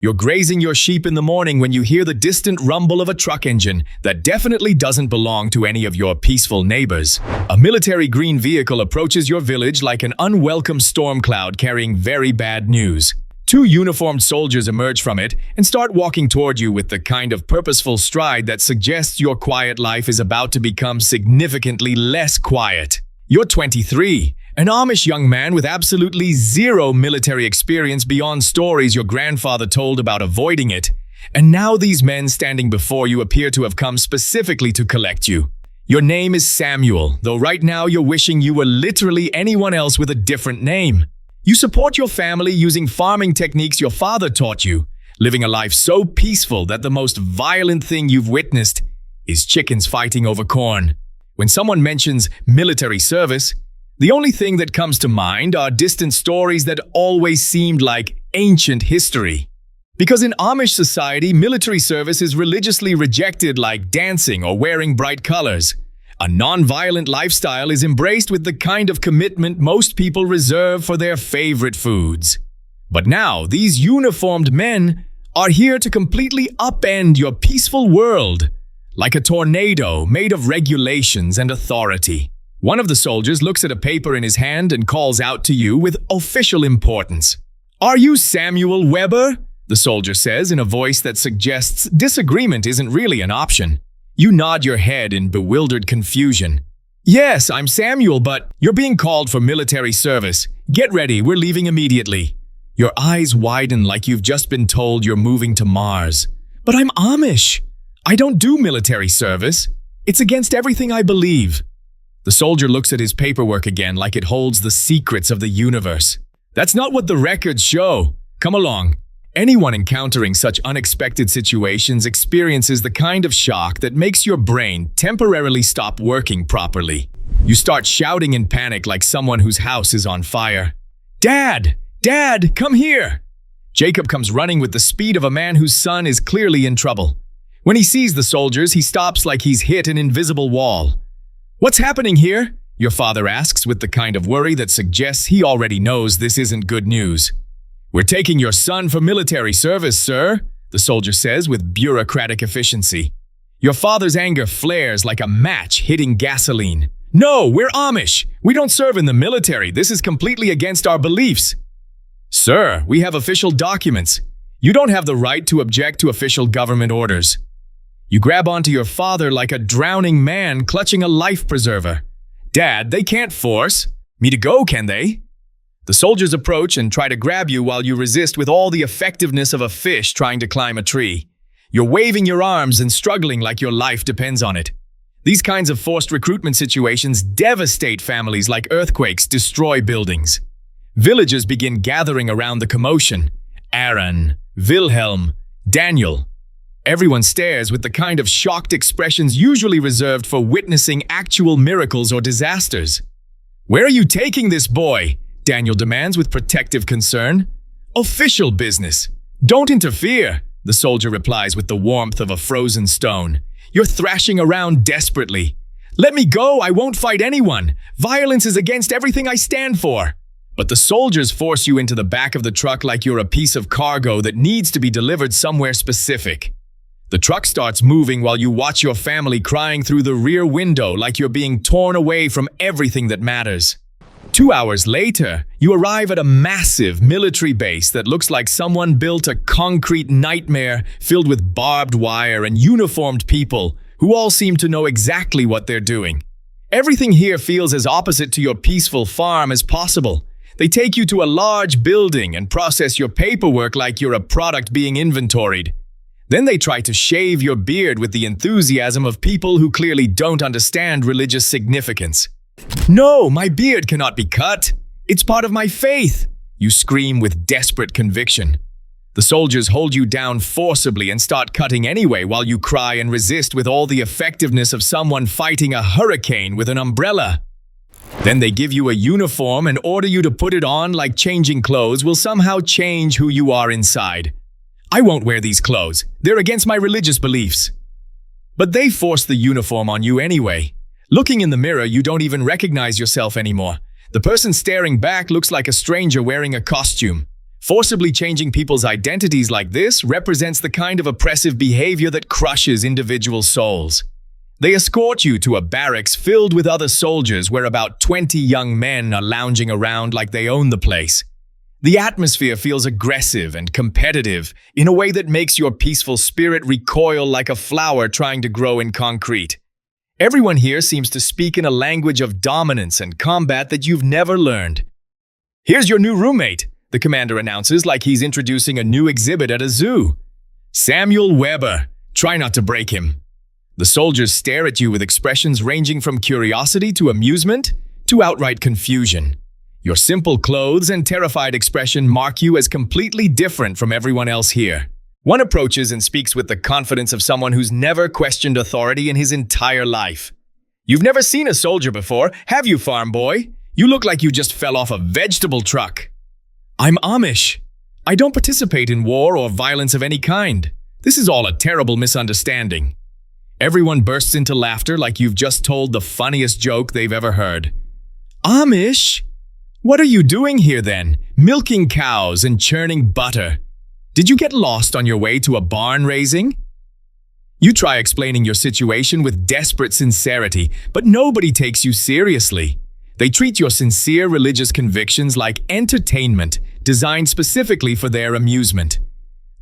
You're grazing your sheep in the morning when you hear the distant rumble of a truck engine that definitely doesn't belong to any of your peaceful neighbors. A military green vehicle approaches your village like an unwelcome storm cloud carrying very bad news. Two uniformed soldiers emerge from it and start walking toward you with the kind of purposeful stride that suggests your quiet life is about to become significantly less quiet. You're 23. An Amish young man with absolutely zero military experience beyond stories your grandfather told about avoiding it. And now these men standing before you appear to have come specifically to collect you. Your name is Samuel, though right now you're wishing you were literally anyone else with a different name. You support your family using farming techniques your father taught you, living a life so peaceful that the most violent thing you've witnessed is chickens fighting over corn. When someone mentions military service, the only thing that comes to mind are distant stories that always seemed like ancient history. Because in Amish society, military service is religiously rejected like dancing or wearing bright colors. A non-violent lifestyle is embraced with the kind of commitment most people reserve for their favorite foods. But now, these uniformed men are here to completely upend your peaceful world, like a tornado made of regulations and authority. One of the soldiers looks at a paper in his hand and calls out to you with official importance. "Are you Samuel Weber?" the soldier says in a voice that suggests disagreement isn't really an option. You nod your head in bewildered confusion. "Yes, I'm Samuel, but you're being called for military service. Get ready, we're leaving immediately." Your eyes widen like you've just been told you're moving to Mars. "But I'm Amish. I don't do military service. It's against everything I believe." The soldier looks at his paperwork again like it holds the secrets of the universe. "That's not what the records show. Come along." Anyone encountering such unexpected situations experiences the kind of shock that makes your brain temporarily stop working properly. You start shouting in panic like someone whose house is on fire. "Dad! Dad, come here!" Jacob comes running with the speed of a man whose son is clearly in trouble. When he sees the soldiers, he stops like he's hit an invisible wall. "What's happening here?" your father asks with the kind of worry that suggests he already knows this isn't good news. "We're taking your son for military service, sir," the soldier says with bureaucratic efficiency. Your father's anger flares like a match hitting gasoline. "No, we're Amish. We don't serve in the military. This is completely against our beliefs." "Sir, we have official documents. You don't have the right to object to official government orders." You grab onto your father like a drowning man clutching a life preserver. "Dad, they can't force me to go, can they?" The soldiers approach and try to grab you while you resist with all the effectiveness of a fish trying to climb a tree. You're waving your arms and struggling like your life depends on it. These kinds of forced recruitment situations devastate families like earthquakes destroy buildings. Villagers begin gathering around the commotion. Aaron, Wilhelm, Daniel. Everyone stares with the kind of shocked expressions usually reserved for witnessing actual miracles or disasters. "Where are you taking this boy?" Daniel demands with protective concern. "Official business. Don't interfere," the soldier replies with the warmth of a frozen stone. "You're thrashing around desperately. Let me go, I won't fight anyone. Violence is against everything I stand for." But the soldiers force you into the back of the truck like you're a piece of cargo that needs to be delivered somewhere specific. The truck starts moving while you watch your family crying through the rear window like you're being torn away from everything that matters. 2 hours later, you arrive at a massive military base that looks like someone built a concrete nightmare filled with barbed wire and uniformed people who all seem to know exactly what they're doing. Everything here feels as opposite to your peaceful farm as possible. They take you to a large building and process your paperwork like you're a product being inventoried. Then they try to shave your beard with the enthusiasm of people who clearly don't understand religious significance. "No, my beard cannot be cut. It's part of my faith," you scream with desperate conviction. The soldiers hold you down forcibly and start cutting anyway while you cry and resist with all the effectiveness of someone fighting a hurricane with an umbrella. Then they give you a uniform and order you to put it on like changing clothes will somehow change who you are inside. "I won't wear these clothes. They're against my religious beliefs." But they force the uniform on you anyway. Looking in the mirror, you don't even recognize yourself anymore. The person staring back looks like a stranger wearing a costume. Forcibly changing people's identities like this represents the kind of oppressive behavior that crushes individual souls. They escort you to a barracks filled with other soldiers where about 20 young men are lounging around like they own the place. The atmosphere feels aggressive and competitive in a way that makes your peaceful spirit recoil like a flower trying to grow in concrete. Everyone here seems to speak in a language of dominance and combat that you've never learned. "Here's your new roommate," the commander announces like he's introducing a new exhibit at a zoo. "Samuel Weber. Try not to break him." The soldiers stare at you with expressions ranging from curiosity to amusement to outright confusion. Your simple clothes and terrified expression mark you as completely different from everyone else here. One approaches and speaks with the confidence of someone who's never questioned authority in his entire life. "You've never seen a soldier before, have you, farm boy? You look like you just fell off a vegetable truck." "I'm Amish. I don't participate in war or violence of any kind. This is all a terrible misunderstanding." Everyone bursts into laughter like you've just told the funniest joke they've ever heard. "Amish? What are you doing here then, milking cows and churning butter? Did you get lost on your way to a barn raising?" You try explaining your situation with desperate sincerity, but nobody takes you seriously. They treat your sincere religious convictions like entertainment, designed specifically for their amusement.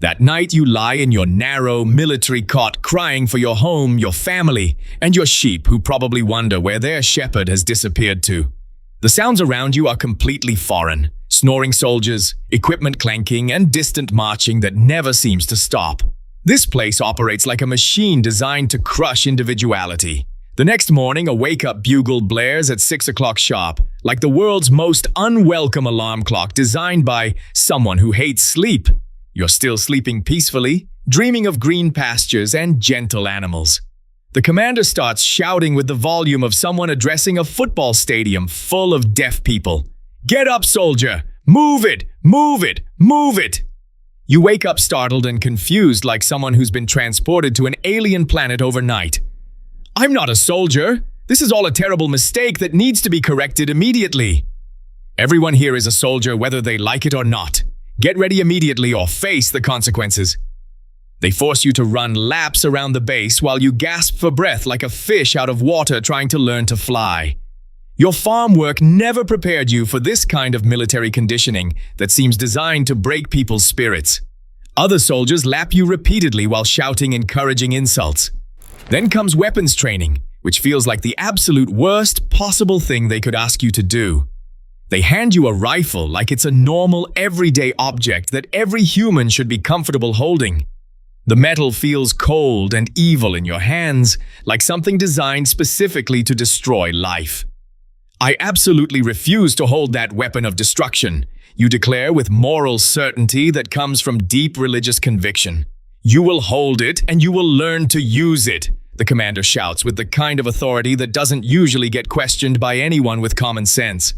That night you lie in your narrow military cot crying for your home, your family, and your sheep who probably wonder where their shepherd has disappeared to. The sounds around you are completely foreign. Snoring soldiers, equipment clanking, and distant marching that never seems to stop. This place operates like a machine designed to crush individuality. The next morning, a wake-up bugle blares at 6 o'clock sharp, like the world's most unwelcome alarm clock designed by someone who hates sleep. You're still sleeping peacefully, dreaming of green pastures and gentle animals. The commander starts shouting with the volume of someone addressing a football stadium full of deaf people. "Get up, soldier! Move it! Move it! Move it!" You wake up startled and confused like someone who's been transported to an alien planet overnight. "I'm not a soldier. This is all a terrible mistake that needs to be corrected immediately." Everyone here is a soldier whether they like it or not. Get ready immediately or face the consequences. They force you to run laps around the base while you gasp for breath like a fish out of water trying to learn to fly. Your farm work never prepared you for this kind of military conditioning that seems designed to break people's spirits. Other soldiers lap you repeatedly while shouting encouraging insults. Then comes weapons training, which feels like the absolute worst possible thing they could ask you to do. They hand you a rifle like it's a normal, everyday object that every human should be comfortable holding. The metal feels cold and evil in your hands, like something designed specifically to destroy life. "I absolutely refuse to hold that weapon of destruction," you declare with moral certainty that comes from deep religious conviction. "You will hold it and you will learn to use it," the commander shouts with the kind of authority that doesn't usually get questioned by anyone with common sense.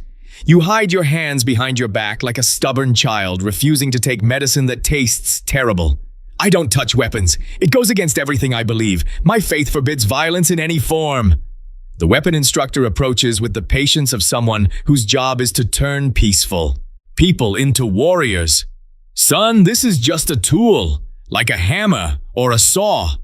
You hide your hands behind your back like a stubborn child refusing to take medicine that tastes terrible. "I don't touch weapons. It goes against everything I believe. My faith forbids violence in any form." The weapon instructor approaches with the patience of someone whose job is to turn people into warriors. "Son, this is just a tool, like a hammer or a saw."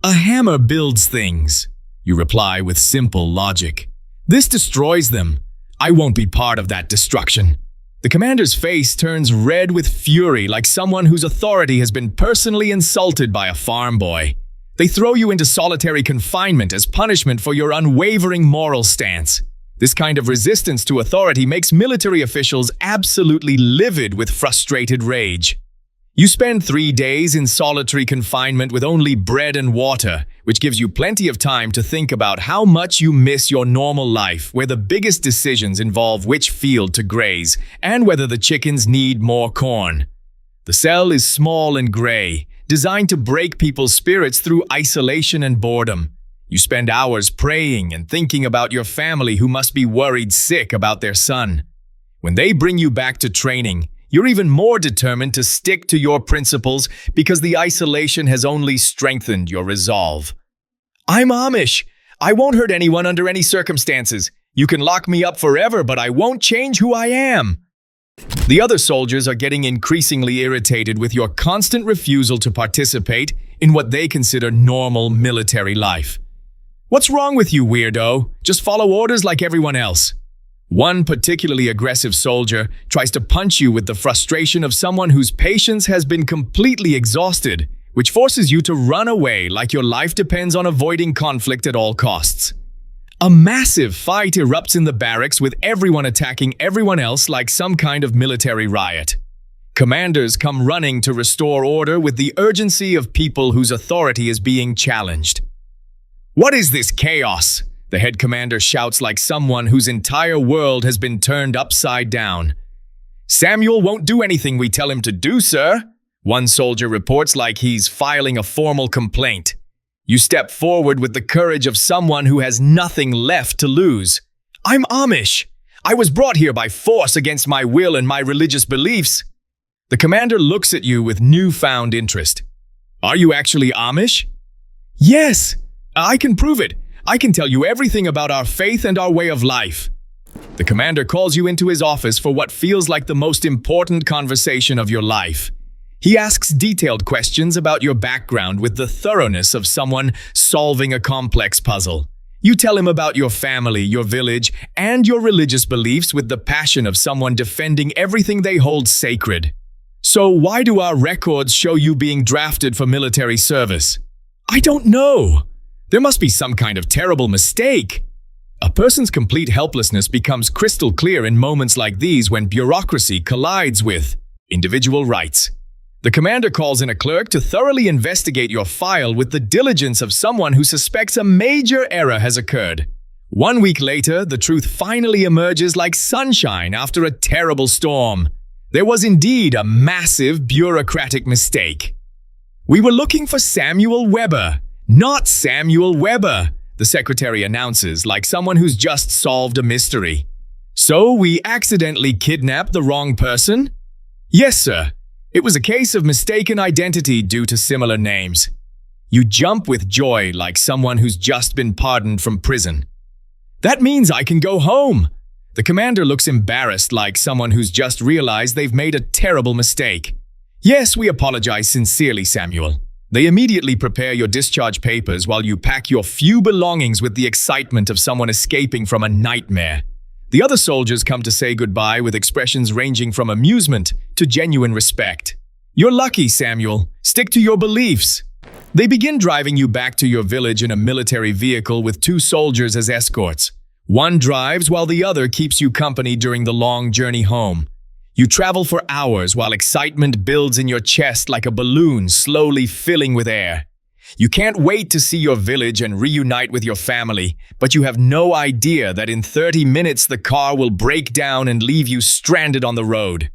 "A hammer builds things," you reply with simple logic. "This destroys them. I won't be part of that destruction." The commander's face turns red with fury like someone whose authority has been personally insulted by a farm boy. They throw you into solitary confinement as punishment for your unwavering moral stance. This kind of resistance to authority makes military officials absolutely livid with frustrated rage. You spend 3 days in solitary confinement with only bread and water, which gives you plenty of time to think about how much you miss your normal life, where the biggest decisions involve which field to graze and whether the chickens need more corn. The cell is small and gray, designed to break people's spirits through isolation and boredom. You spend hours praying and thinking about your family who must be worried sick about their son. When they bring you back to training, you're even more determined to stick to your principles because the isolation has only strengthened your resolve. "I'm Amish. I won't hurt anyone under any circumstances. You can lock me up forever, but I won't change who I am." The other soldiers are getting increasingly irritated with your constant refusal to participate in what they consider normal military life. What's wrong with you, weirdo? Just follow orders like everyone else. One particularly aggressive soldier tries to punch you with the frustration of someone whose patience has been completely exhausted, which forces you to run away like your life depends on avoiding conflict at all costs. A massive fight erupts in the barracks with everyone attacking everyone else like some kind of military riot. Commanders come running to restore order with the urgency of people whose authority is being challenged. "What is this chaos?" the head commander shouts like someone whose entire world has been turned upside down. "Samuel won't do anything we tell him to do, sir," one soldier reports like he's filing a formal complaint. You step forward with the courage of someone who has nothing left to lose. "I'm Amish. I was brought here by force against my will and my religious beliefs." The commander looks at you with newfound interest. "Are you actually Amish?" "Yes, I can prove it. I can tell you everything about our faith and our way of life." The commander calls you into his office for what feels like the most important conversation of your life. He asks detailed questions about your background with the thoroughness of someone solving a complex puzzle. You tell him about your family, your village, and your religious beliefs with the passion of someone defending everything they hold sacred. "So why do our records show you being drafted for military service?" "I don't know. There must be some kind of terrible mistake." A person's complete helplessness becomes crystal clear in moments like these when bureaucracy collides with individual rights. The commander calls in a clerk to thoroughly investigate your file with the diligence of someone who suspects a major error has occurred. 1 week later, the truth finally emerges like sunshine after a terrible storm. There was indeed a massive bureaucratic mistake. "We were looking for Samuel Weber, not Samuel Weber," the secretary announces like someone who's just solved a mystery. "So we accidentally kidnapped the wrong person?" "Yes, sir. It was a case of mistaken identity due to similar names." You jump with joy like someone who's just been pardoned from prison. "That means I can go home." The commander looks embarrassed like someone who's just realized they've made a terrible mistake. "Yes, we apologize sincerely, Samuel." They immediately prepare your discharge papers while you pack your few belongings with the excitement of someone escaping from a nightmare. The other soldiers come to say goodbye with expressions ranging from amusement to genuine respect. "You're lucky, Samuel. Stick to your beliefs." They begin driving you back to your village in a military vehicle with 2 soldiers as escorts. One drives while the other keeps you company during the long journey home. You travel for hours while excitement builds in your chest like a balloon slowly filling with air. You can't wait to see your village and reunite with your family, but you have no idea that in 30 minutes the car will break down and leave you stranded on the road.